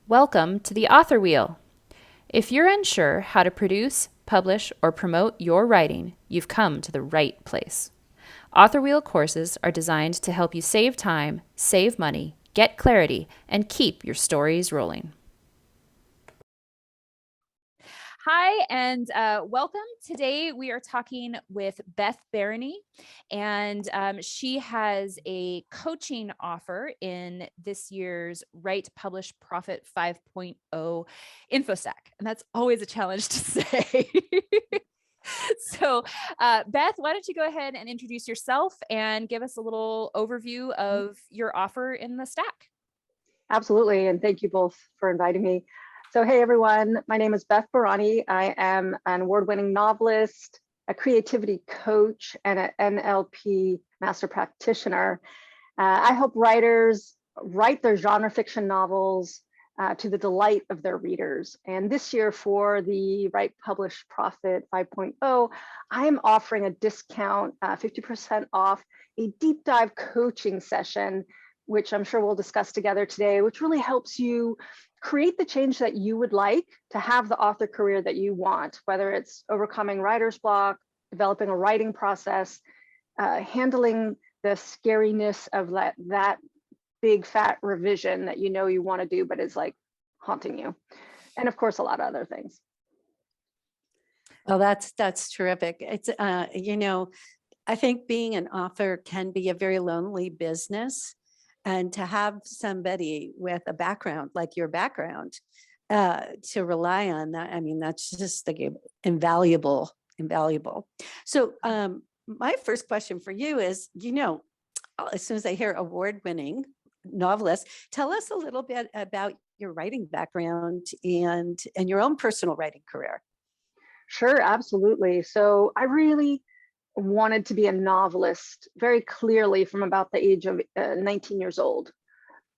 Welcome to the Author Wheel. If you're unsure how to produce, publish, or promote your writing, you've come to the right place. Author Wheel courses are designed to help you save time, save money, get clarity, and keep your stories rolling. Hi, and welcome. Today we are talking with Beth Barany, and she has a coaching offer in this year's Write, Publish, Profit 5.0 Infostack. And that's always a challenge to say. So, Beth, why don't you go ahead and introduce yourself and give us a little overview of your offer in the stack? Absolutely, and thank you both for inviting me. So hey everyone, my name is Beth Barany. I am an award-winning novelist, a creativity coach, and an NLP master practitioner. I help writers write their genre fiction novels to the delight of their readers. And this year for the Write, Publish, Profit 5.0, I am offering a discount, 50% off, a deep dive coaching session, which I'm sure we'll discuss together today, which really helps you create the change that you would like to have the author career that you want, whether it's overcoming writer's block, developing a writing process, handling the scariness of that big fat revision that you know you want to do, but is like haunting you. And of course, a lot of other things. Oh, that's terrific. It's, I think being an author can be a very lonely business. And to have somebody with a background like your background to rely on that, I mean, that's just like invaluable. So my first question for you is, as soon as I hear award-winning novelist, tell us a little bit about your writing background and your own personal writing career. Sure, absolutely. So I really wanted to be a novelist very clearly from about the age of 19 years old.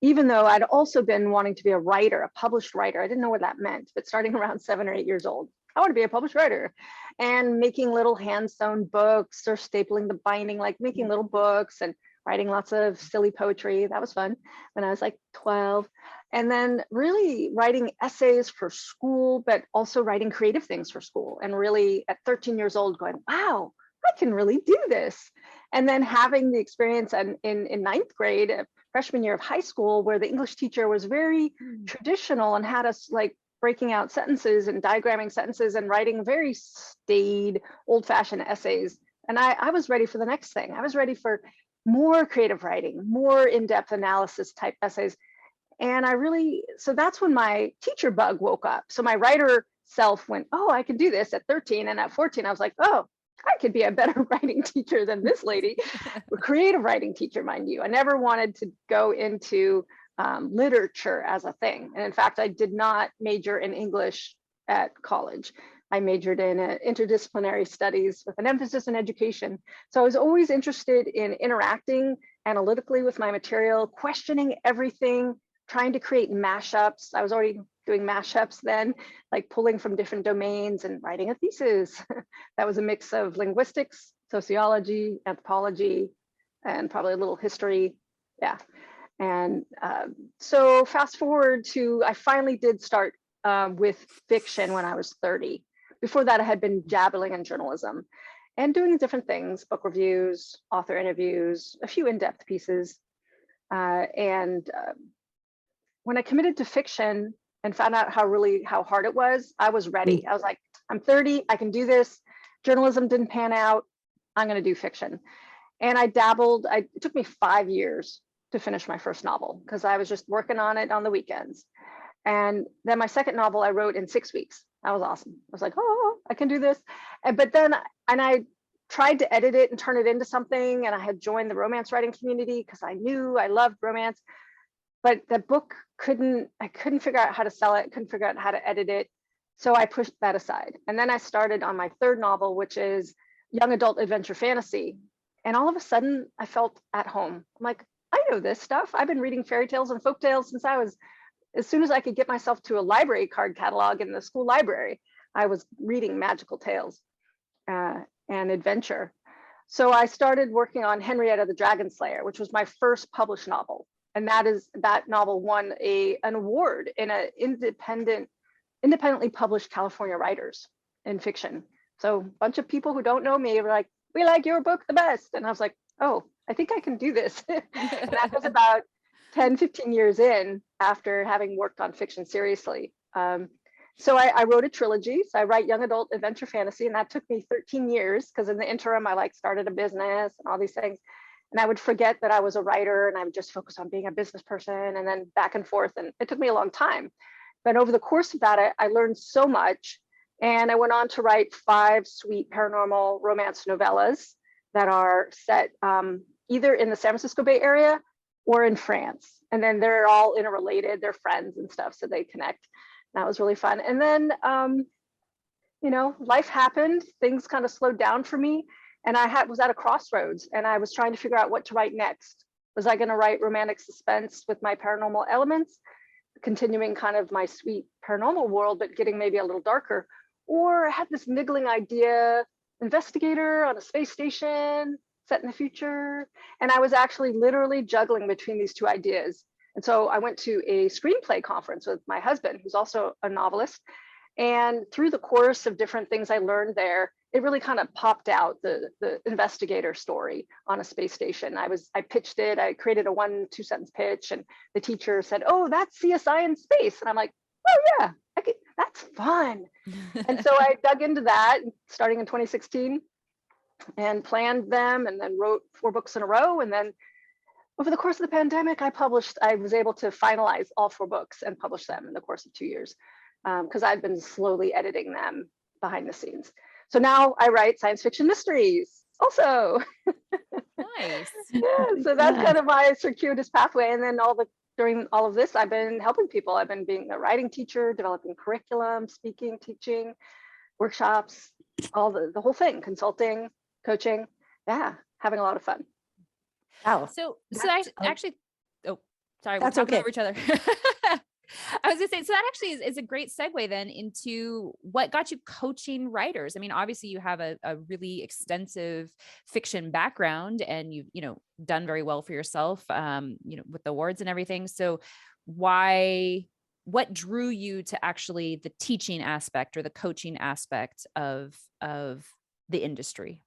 Even though I'd also been wanting to be a writer, a published writer. I didn't know what that meant, but starting around 7 or 8 years old, I want to be a published writer, and making little hand-sewn books or stapling the binding, like making little books and writing lots of silly poetry. That was fun when I was like 12. And then really writing essays for school, but also writing creative things for school. And really at 13 years old going, wow, I can really do this. And then having the experience in ninth grade, freshman year of high school, where the English teacher was very traditional and had us like breaking out sentences and diagramming sentences and writing very staid, old-fashioned essays. And I was ready for the next thing. I was ready for more creative writing, more in-depth analysis type essays. And so that's when my teacher bug woke up. So my writer self went, oh, I can do this at 13. And at 14, I was like, oh, I could be a better writing teacher than this lady. A creative writing teacher, mind you. I never wanted to go into literature as a thing. And in fact, I did not major in English at college. I majored in interdisciplinary studies with an emphasis in education. So I was always interested in interacting analytically with my material, questioning everything, trying to create mashups. I was already doing mashups then, like pulling from different domains and writing a thesis. That was a mix of linguistics, sociology, anthropology, and probably a little history. Yeah. And so fast forward to, I finally did start with fiction when I was 30. Before that, I had been dabbling in journalism and doing different things, book reviews, author interviews, a few in-depth pieces. When I committed to fiction and found out how hard it was, I was ready. I was like, I'm 30, I can do this. Journalism didn't pan out. I'm going to do fiction. And I dabbled. It took me 5 years to finish my first novel because I was just working on it on the weekends. And then my second novel I wrote in 6 weeks. That was awesome. I was like, oh, I can do this. But then I tried to edit it and turn it into something. And I had joined the romance writing community because I knew I loved romance. But the book I couldn't figure out how to sell it, couldn't figure out how to edit it. So I pushed that aside. And then I started on my third novel, which is young adult adventure fantasy. And all of a sudden I felt at home. I'm like, I know this stuff. I've been reading fairy tales and folk tales since as soon as I could get myself to a library card catalog in the school library, I was reading magical tales and adventure. So I started working on Henrietta the Dragon Slayer, which was my first published novel. And that novel won an award in an independently published California writers in fiction. So a bunch of people who don't know me were like, we like your book the best. And I was like, oh, I think I can do this. And that was about 10, 15 years in after having worked on fiction seriously. So I wrote a trilogy. So I write young adult adventure fantasy, and that took me 13 years because in the interim, I started a business and all these things. And I would forget that I was a writer and I would just focus on being a business person and then back and forth. And it took me a long time. But over the course of that, I learned so much. And I went on to write 5 sweet paranormal romance novellas that are set either in the San Francisco Bay Area or in France. And then they're all interrelated, they're friends and stuff, so they connect. That was really fun. And then, life happened, things kind of slowed down for me. And I was at a crossroads and I was trying to figure out what to write next. Was I gonna write romantic suspense with my paranormal elements, continuing kind of my sweet paranormal world, but getting maybe a little darker? Or I had this niggling idea, investigator on a space station set in the future. And I was actually literally juggling between these 2 ideas. And so I went to a screenplay conference with my husband, who's also a novelist. And through the course of different things I learned there, it really kind of popped out the investigator story on a space station. I pitched it, I created a 1-2 sentence pitch, and the teacher said, oh, that's CSI in space. And I'm like, oh yeah, that's fun. And so I dug into that starting in 2016 and planned them and then wrote 4 books in a row. And then over the course of the pandemic, I was able to finalize all 4 books and publish them in the course of 2 years because I'd been slowly editing them behind the scenes. So now I write science fiction mysteries also. Nice. Yeah, so that's kind of my circuitous pathway. And then during all of this, I've been helping people. I've been being a writing teacher, developing curriculum, speaking, teaching, workshops, all the whole thing, consulting, coaching. Yeah, having a lot of fun. Wow. So actually, oh, sorry, we're That's talking okay. over each other. I was gonna say, so that actually is a great segue then into what got you coaching writers. I mean, obviously you have a really extensive fiction background and you've, done very well for yourself, with the awards and everything. So what drew you to actually the teaching aspect or the coaching aspect of the industry?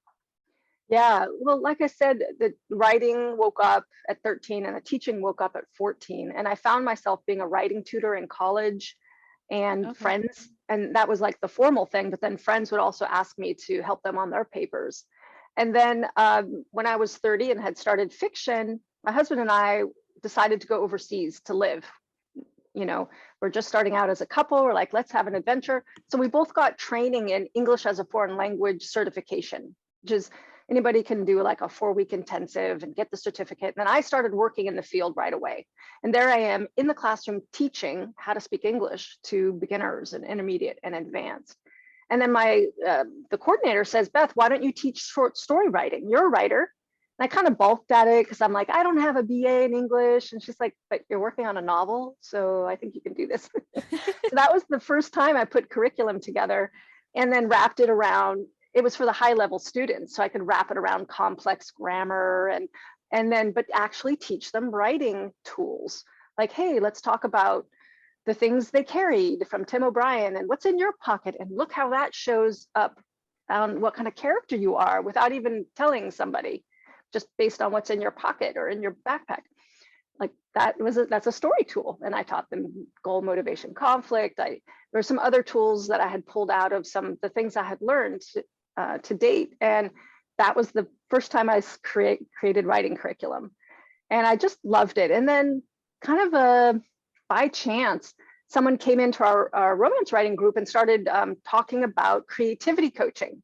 Yeah, well, like I said, the writing woke up at 13 and the teaching woke up at 14. And I found myself being a writing tutor in college and friends. And that was like the formal thing, but then friends would also ask me to help them on their papers. And then when I was 30 and had started fiction, my husband and I decided to go overseas to live. We're just starting out as a couple. We're like, let's have an adventure. So we both got training in English as a foreign language certification, which is anybody can do like a 4-week intensive and get the certificate. And then I started working in the field right away. And there I am in the classroom teaching how to speak English to beginners and intermediate and advanced. And then the coordinator says, Beth, why don't you teach short story writing? You're a writer. And I kind of balked at it because I'm like, I don't have a BA in English. And she's like, but you're working on a novel, so I think you can do this. So that was the first time I put curriculum together and then wrapped it around. It was for the high level students, so I could wrap it around complex grammar but actually teach them writing tools. Like, hey, let's talk about the things they carried from Tim O'Brien and what's in your pocket, and look how that shows up on what kind of character you are without even telling somebody, just based on what's in your pocket or in your backpack. Like that's a story tool. And I taught them goal, motivation, conflict. There were some other tools that I had pulled out of some of the things I had learned to date. And that was the first time I created writing curriculum. And I just loved it. And then kind of by chance, someone came into our romance writing group and started talking about creativity coaching.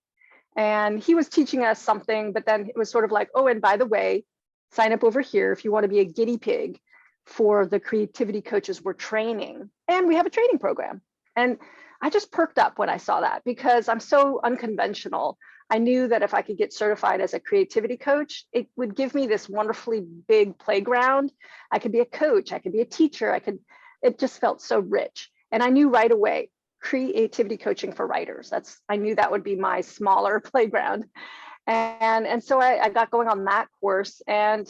And he was teaching us something, but then it was sort of like, oh, and by the way, sign up over here if you want to be a guinea pig for the creativity coaches we're training. And we have a training program. And I just perked up when I saw that because I'm so unconventional. I knew that if I could get certified as a creativity coach, it would give me this wonderfully big playground. I could be a coach, I could be a teacher, it just felt so rich. And I knew right away, creativity coaching for writers. I knew that would be my smaller playground. And so I got going on that course. And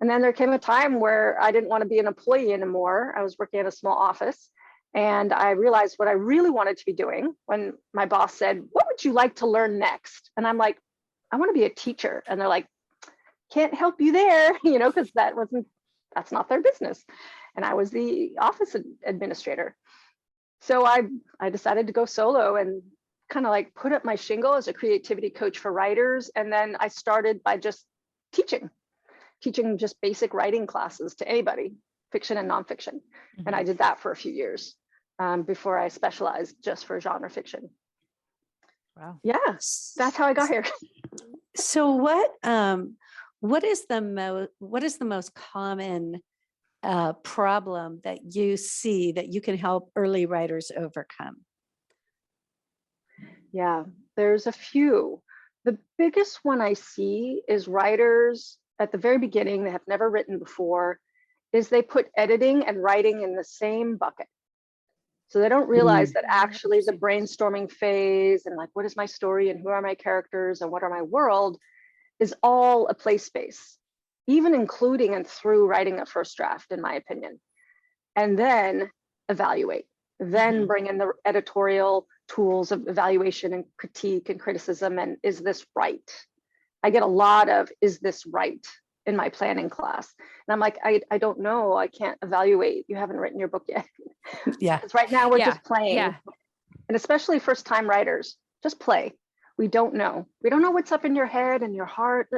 And then there came a time where I didn't want to be an employee anymore. I was working in a small office, and I realized what I really wanted to be doing when my boss said, "What would you like to learn next?" And I'm like, "I want to be a teacher." And they're like, "Can't help you there," because that's not their business. And I was the office administrator. So I decided to go solo and kind of like put up my shingle as a creativity coach for writers. And then I started by just teaching just basic writing classes to anybody, fiction and nonfiction. Mm-hmm. And I did that for a few years before I specialized just for genre fiction. Wow. Yeah, that's how I got here. So what is the most common problem that you see that you can help early writers overcome? Yeah, there's a few. The biggest one I see is writers at the very beginning, they have never written before, is they put editing and writing in the same bucket. So they don't realize that actually the brainstorming phase and like, what is my story and who are my characters and what are my world is all a play space, even including and through writing a first draft, in my opinion. And then evaluate, then bring in the editorial tools of evaluation and critique and criticism. And is this right? I get a lot of, is this right, in my planning class. And I'm like, I don't know. I can't evaluate. You haven't written your book yet. Yeah. Because right now we're just playing. Yeah. And especially first time writers, just play. We don't know. We don't know what's up in your head and your heart.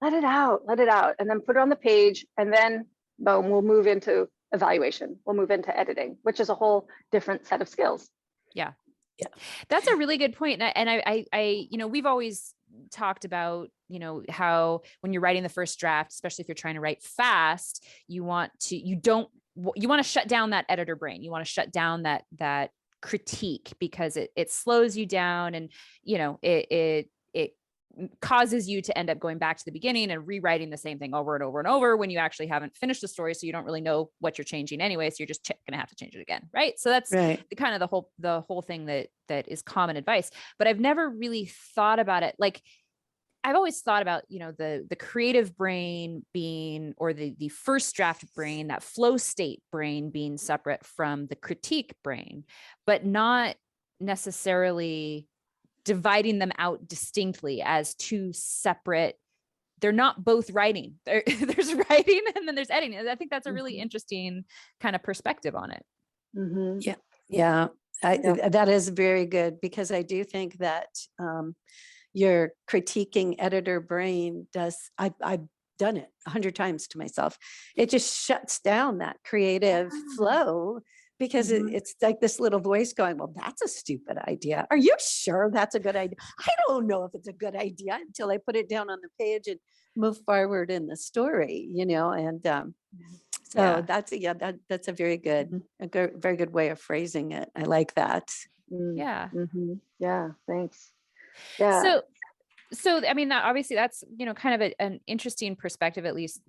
Let it out, and then put it on the page. And then boom, we'll move into evaluation. We'll move into editing, which is a whole different set of skills. Yeah. Yeah. That's a really good point. And I we've always talked about, how when you're writing the first draft, especially if you're trying to write fast, you want to shut down that editor brain. You want to shut down that critique because it slows you down, and, it causes you to end up going back to the beginning and rewriting the same thing over and over and over when you actually haven't finished the story. So you don't really know what you're changing anyway. So you're just going to have to change it again. Right. So that's right. kind of the whole thing that is common advice, but I've never really thought about it. Like I've always thought about, the creative brain being, or the first draft brain, that flow state brain being separate from the critique brain, but not necessarily dividing them out distinctly as two separate. They're not both writing. There's writing and then there's editing. I think that's a really interesting kind of perspective on it. Mm-hmm. Yeah. That is very good, because I do think that your critiquing editor brain I've done it 100 times to myself. It just shuts down that creative flow, because it's like this little voice going, well, that's a stupid idea. Are you sure that's a good idea? I don't know if it's a good idea until I put it down on the page and move forward in the story, and so that's a very good, very good way of phrasing it. I like that. Yeah. Yeah. Thanks. Yeah. So, I mean, obviously that's, kind of an interesting perspective, at least,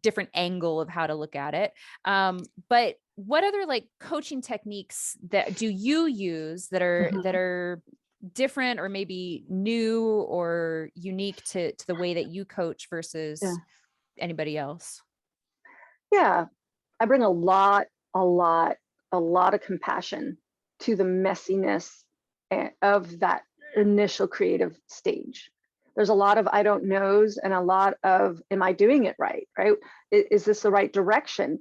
different angle of how to look at it. But what other like coaching techniques that do you use that are different or maybe new or unique to the way that you coach versus anybody else? Yeah. I bring a lot of compassion to the messiness of that initial creative stage. There's a lot of I don't knows and a lot of, am I doing it right? Right? Is this the right direction?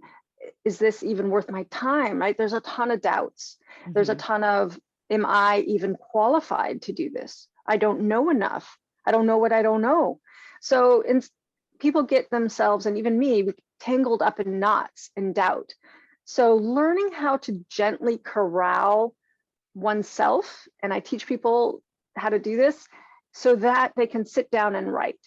Is this even worth my time? Right? There's a ton of doubts. There's a ton of, am I even qualified to do this? I don't know enough. I don't know what I don't know. So people get themselves, and even me, tangled up in knots and doubt. So learning how to gently corral oneself, and I teach people how to do this so that they can sit down and write.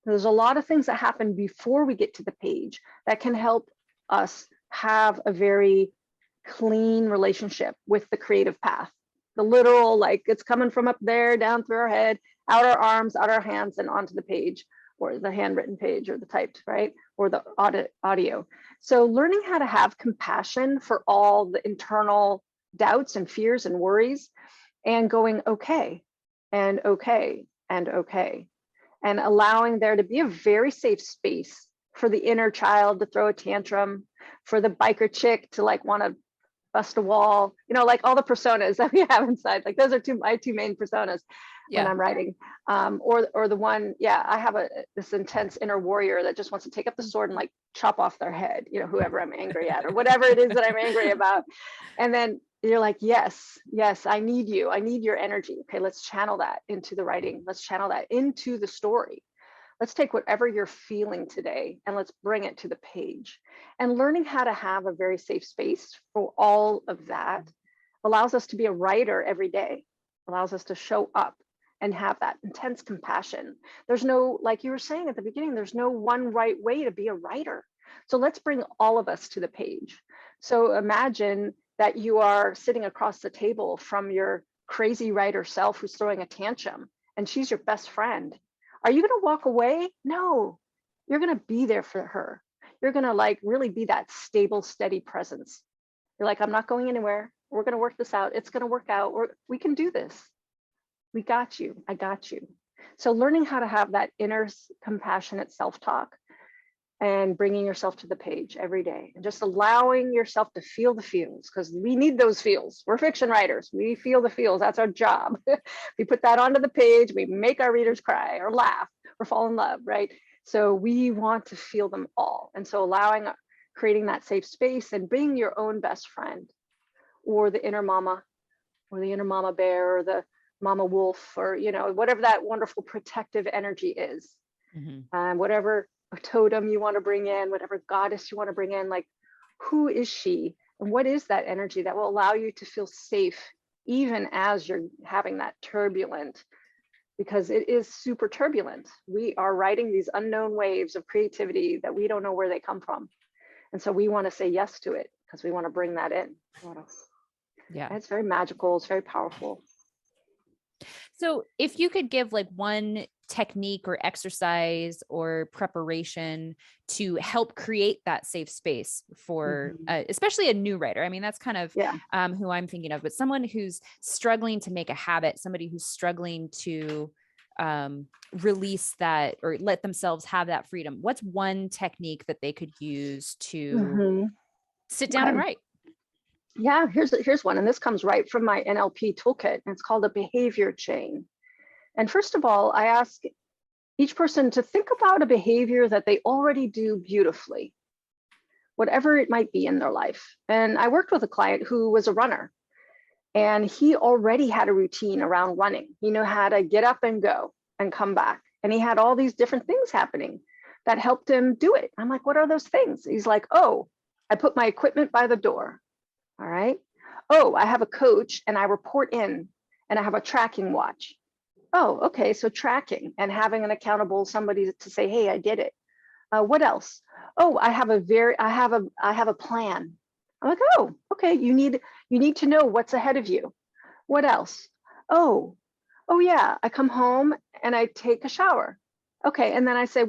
There's a lot of things that happen before we get to the page that can help us have a very clean relationship with the creative path. The literal, like it's coming from up there, down through our head, out our arms, out our hands, and onto the page, or the handwritten page, or the typed, right? Or the audio. So learning how to have compassion for all the internal doubts and fears and worries, and going okay, and allowing there to be a very safe space for the inner child to throw a tantrum, for the biker chick to like want to bust a wall, like all the personas that we have inside. Like those are my two main personas when I'm writing. Or the one, I have this intense inner warrior that just wants to take up the sword and like chop off their head, whoever I'm angry at or whatever it is that I'm angry about. And then you're like, yes, I need you. I need your energy. Okay, let's channel that into the writing. Let's channel that into the story. Let's take whatever you're feeling today and let's bring it to the page. And learning how to have a very safe space for all of that allows us to be a writer every day, allows us to show up and have that intense compassion. There's no, like you were saying at the beginning, there's no one right way to be a writer. So let's bring all of us to the page. So imagine that you are sitting across the table from your crazy writer self who's throwing a tantrum, and she's your best friend. Are you going to walk away? No, you're going to be there for her. You're going to like really be that stable, steady presence. You're like, I'm not going anywhere. We're going to work this out. It's going to work out. We can do this. We got you. I got you. So learning how to have that inner compassionate self-talk and bringing yourself to the page every day and just allowing yourself to feel the feels, because we need those feels. We're fiction writers. We feel the feels. That's our job. We put that onto the page. We make our readers cry or laugh or fall in love, right? So we want to feel them all. And so creating that safe space and being your own best friend, or the inner mama, or the inner mama bear, or the mama wolf, or whatever that wonderful protective energy is. Whatever totem you want to bring in, whatever goddess you want to bring in, like who is she and what is that energy that will allow you to feel safe even as you're having that turbulent, because it is super turbulent. We are riding these unknown waves of creativity that we don't know where they come from, and so we want to say yes to it because we want to bring that in. It's very magical. It's very powerful. So if you could give like one technique or exercise or preparation to help create that safe space for especially a new writer. I mean, that's kind of who I'm thinking of, but someone who's struggling to make a habit, somebody who's struggling to release that or let themselves have that freedom. What's one technique that they could use to sit down and write? Yeah, here's one, and this comes right from my NLP toolkit, and it's called a behavior chain. And first of all, I ask each person to think about a behavior that they already do beautifully, whatever it might be in their life. And I worked with a client who was a runner, and he already had a routine around running. He knew how to get up and go and come back. And he had all these different things happening that helped him do it. I'm like, what are those things? He's like, oh, I put my equipment by the door. All right. Oh, I have a coach and I report in, and I have a tracking watch. Oh, okay. So tracking and having an accountable somebody to say, hey, I did it. What else? Oh, I have a plan. I'm like, oh, okay. You need to know what's ahead of you. What else? Oh yeah. I come home and I take a shower. Okay. And then I say,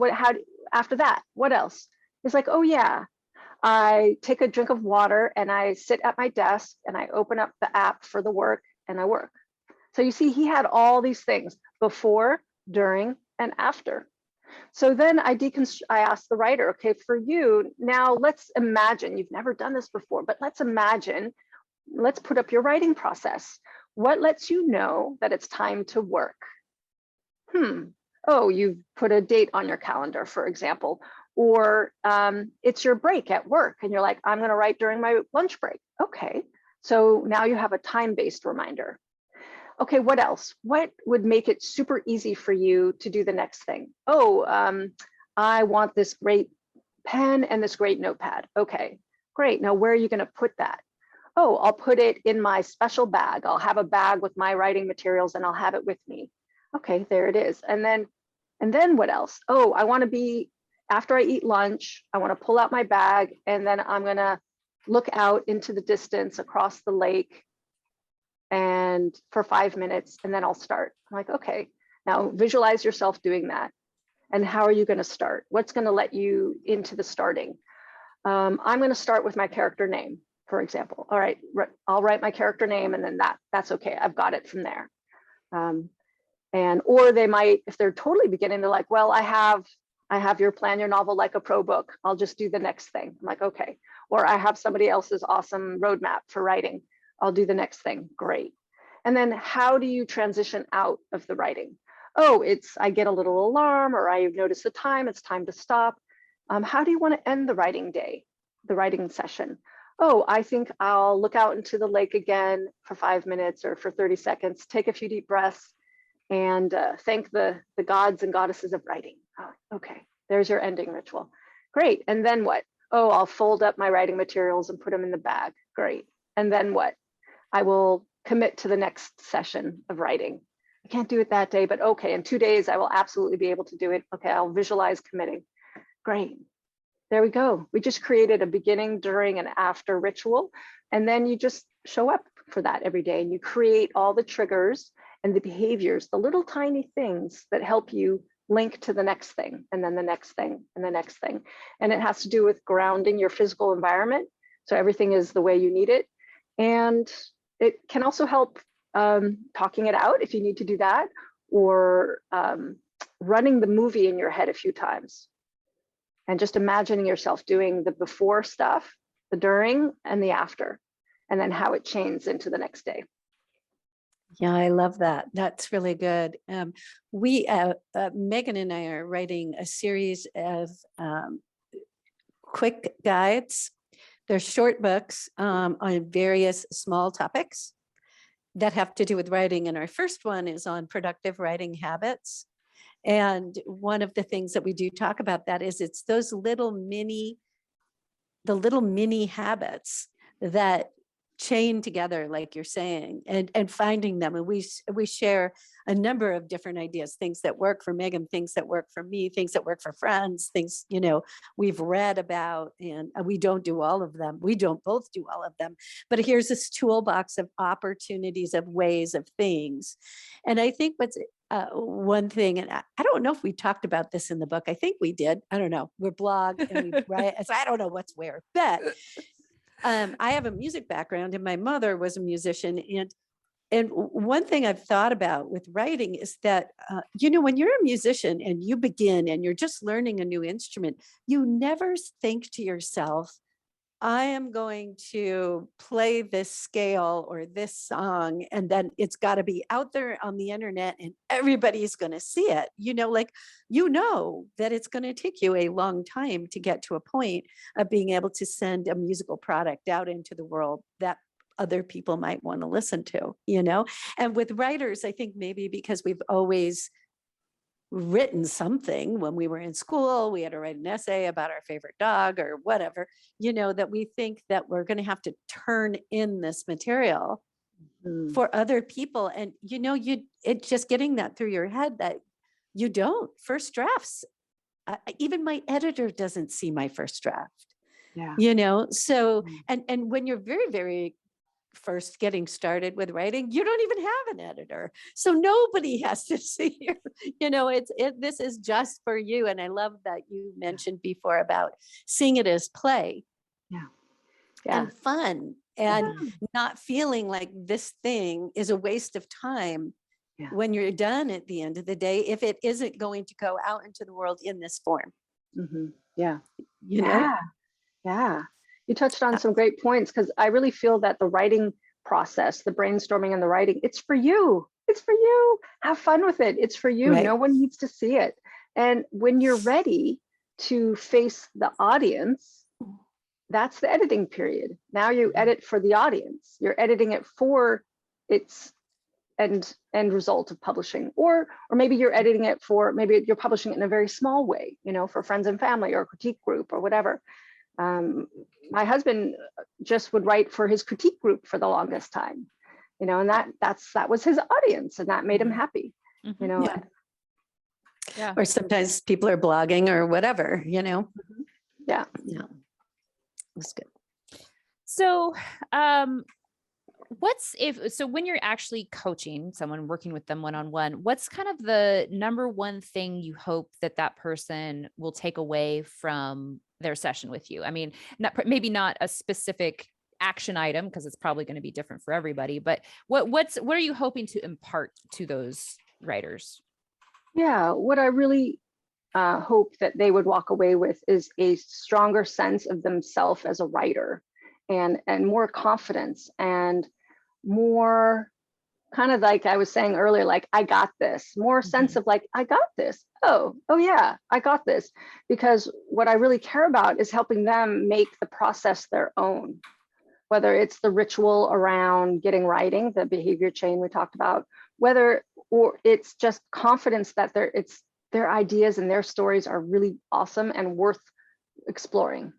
after that, what else? It's like, oh yeah. I take a drink of water and I sit at my desk and I open up the app for the work and I work. So you see, he had all these things before, during, and after. So then I asked the writer, okay, for you, now let's imagine, you've never done this before, but let's put up your writing process. What lets you know that it's time to work? Oh, you've put a date on your calendar, for example. Or it's your break at work and you're like, I'm going to write during my lunch break. Okay, so now you have a time-based reminder. Okay, what else? What would make it super easy for you to do the next thing? Oh, I want this great pen and this great notepad. Okay, great. Now where are you going to put that? Oh, I'll put it in my special bag. I'll have a bag with my writing materials and I'll have it with me. Okay, there it is. And then what else? Oh, I want to be, after I eat lunch, I want to pull out my bag and then I'm going to look out into the distance across the lake and for 5 minutes, and then I'll start. I'm like, okay, now visualize yourself doing that. And how are you going to start? What's going to let you into the starting? I'm going to start with my character name, for example. All right, I'll write my character name and then that's okay. I've got it from there. Or they might, if they're totally beginning, they're like, well, I have I have your plan your novel like a pro book. I'll just do the next thing. I'm like, okay. Or I have somebody else's awesome roadmap for writing. I'll do the next thing. Great. And then how do you transition out of the writing? Oh, I get a little alarm, or I notice the time, it's time to stop. How do you want to end the writing day, the writing session? Oh, I think I'll look out into the lake again for 5 minutes or for 30 seconds, take a few deep breaths, and thank the gods and goddesses of writing. Oh, okay, there's your ending ritual. Great. And then what? Oh, I'll fold up my writing materials and put them in the bag. Great. And then what? I will commit to the next session of writing. I can't do it that day, but okay, in 2 days, I will absolutely be able to do it. Okay, I'll visualize committing. Great. There we go. We just created a beginning, during, and after ritual. And then you just show up for that every day, and you create all the triggers and the behaviors, the little tiny things that help you link to the next thing, and then the next thing, and the next thing. And it has to do with grounding your physical environment, so everything is the way you need it. And it can also help talking it out if you need to do that, or running the movie in your head a few times. And just imagining yourself doing the before stuff, the during, and the after, and then how it changes into the next day. Yeah, I love that. That's really good. Megan and I are writing a series of quick guides. They're short books on various small topics that have to do with writing. And our first one is on productive writing habits. And one of the things that we do talk about that is it's those little mini habits that chain together, like you're saying, and finding them. And we share a number of different ideas, things that work for Megan, things that work for me, things that work for friends, things, we've read about, and we don't do all of them. We don't both do all of them, but here's this toolbox of opportunities, of ways, of things. And I think what's one thing, and I don't know if we talked about this in the book. I think we did. I don't know. We're blog and we write. So I don't know what's where, but I have a music background, and my mother was a musician. And one thing I've thought about with writing is that, when you're a musician and you begin and you're just learning a new instrument, you never think to yourself, I am going to play this scale or this song, and then it's got to be out there on the internet and everybody's going to see it. That it's going to take you a long time to get to a point of being able to send a musical product out into the world that other people might want to listen to, And with writers, I think maybe because we've always written something when we were in school, we had to write an essay about our favorite dog or whatever, that we think that we're going to have to turn in this material for other people. And, it's just getting that through your head that you don't. First drafts, even my editor doesn't see my first draft. Yeah. So, and when you're very, very first getting started with writing, you don't even have an editor, so nobody has to see you. This is just for you. And I love that you mentioned before about seeing it as play, and fun, and not feeling like this thing is a waste of time when you're done at the end of the day, if it isn't going to go out into the world in this form. Yeah. You touched on some great points, because I really feel that the writing process, the brainstorming and the writing, it's for you. It's for you. Have fun with it. It's for you. Right. No one needs to see it. And when you're ready to face the audience, that's the editing period. Now you edit for the audience. You're editing it for its end result of publishing, or maybe you're editing it for, maybe you're publishing it in a very small way, for friends and family or a critique group or whatever. My husband just would write for his critique group for the longest time, and that was his audience, and that made him happy, Yeah. Or sometimes people are blogging or whatever, Yeah. That's good. So, when you're actually coaching someone, working with them one-on-one, what's kind of the number one thing you hope that person will take away from their session with you? I mean, maybe not a specific action item, because it's probably going to be different for everybody, but what are you hoping to impart to those writers? Yeah, what I really hope that they would walk away with is a stronger sense of themselves as a writer, and more confidence, and more, kind of like I was saying earlier, like, I got this, more sense of like, I got this. Oh yeah, I got this. Because what I really care about is helping them make the process their own, whether it's the ritual around getting writing, the behavior chain we talked about, or it's just confidence that their ideas and their stories are really awesome and worth exploring,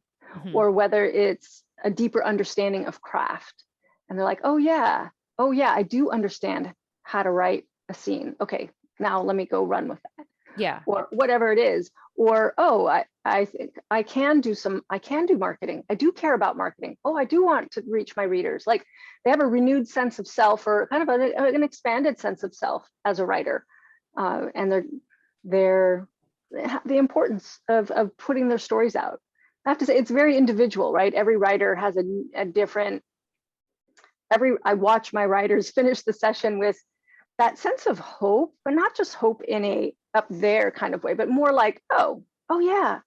or whether it's a deeper understanding of craft. And they're like, oh yeah, I do understand how to write a scene. Okay, now let me go run with that. Yeah. Or whatever it is. Or, oh, I think I can do marketing. I do care about marketing. Oh, I do want to reach my readers. Like, they have a renewed sense of self, or kind of an expanded sense of self as a writer. And the importance of putting their stories out. I have to say, it's very individual, right? Every writer has a different, I watch my writers finish the session with that sense of hope, but not just hope in a up there kind of way, but more like, oh yeah,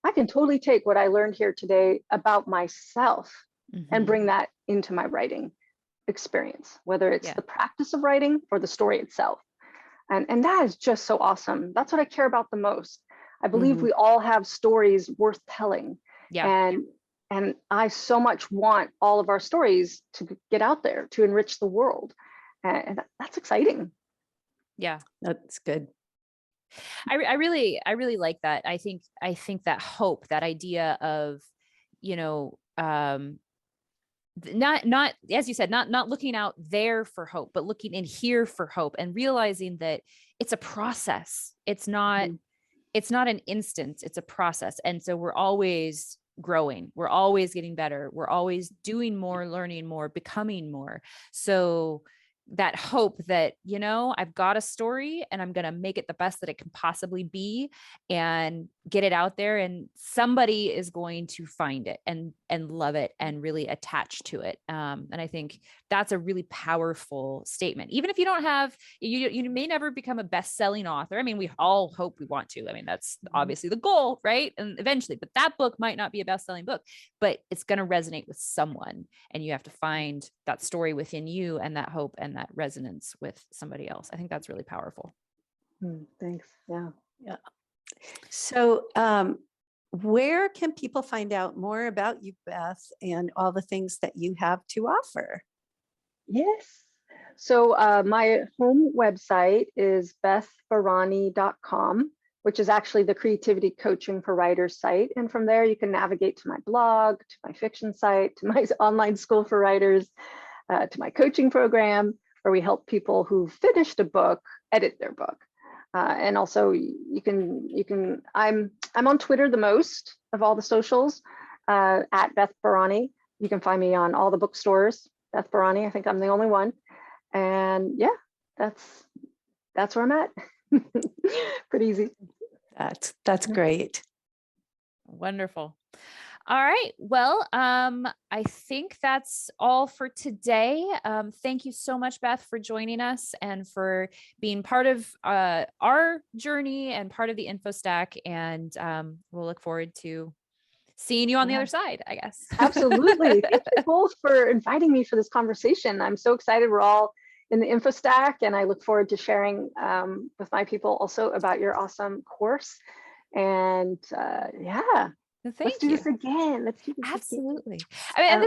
I can totally take what I learned here today about myself and bring that into my writing experience, whether it's the practice of writing or the story itself. And that is just so awesome. That's what I care about the most. I believe we all have stories worth telling. Yeah. And I so much want all of our stories to get out there to enrich the world. And that's exciting. Yeah, That's good. I really like that. I think that hope, that idea of, not, as you said, not looking out there for hope, but looking in here for hope, and realizing that it's a process. It's not an instant, it's a process. And so we're always growing, we're always getting better, we're always doing more, learning more, becoming more. So that hope that, I've got a story and I'm going to make it the best that it can possibly be and get it out there, and somebody is going to find it and love it and really attach to it. And I think that's a really powerful statement. Even if you don't have, you may never become a best-selling author. I mean, we all hope we want to. I mean, that's obviously the goal, right? And eventually, but that book might not be a best-selling book, but it's going to resonate with someone. And you have to find that story within you, and that hope and that resonance with somebody else. I think that's really powerful. Thanks. Yeah. So where can people find out more about you, Beth, and all the things that you have to offer? Yes. So my home website is bethbarany.com, which is actually the creativity coaching for writers site. And from there, you can navigate to my blog, to my fiction site, to my online school for writers, to my coaching program, where we help people who've finished a book edit their book. And also you can, I'm on Twitter the most of all the socials, at Beth Barany. You can find me on all the bookstores, Beth Barany. I think I'm the only one. And yeah, that's where I'm at. Pretty easy. That's great. Wonderful. All right. Well, I think that's all for today. Thank you so much, Beth, for joining us and for being part of our journey and part of the Infostack. And we'll look forward to seeing you on the other side, I guess. Absolutely. Thank you both for inviting me for this conversation. I'm so excited. We're all in the Infostack, and I look forward to sharing with my people also about your awesome course. And yeah. Let's do this again. Let's do this Absolutely. again. I mean, and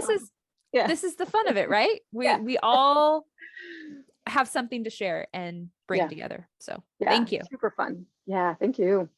this is the fun of it, right? We all have something to share and bring together. So thank you. Super fun. Yeah, thank you.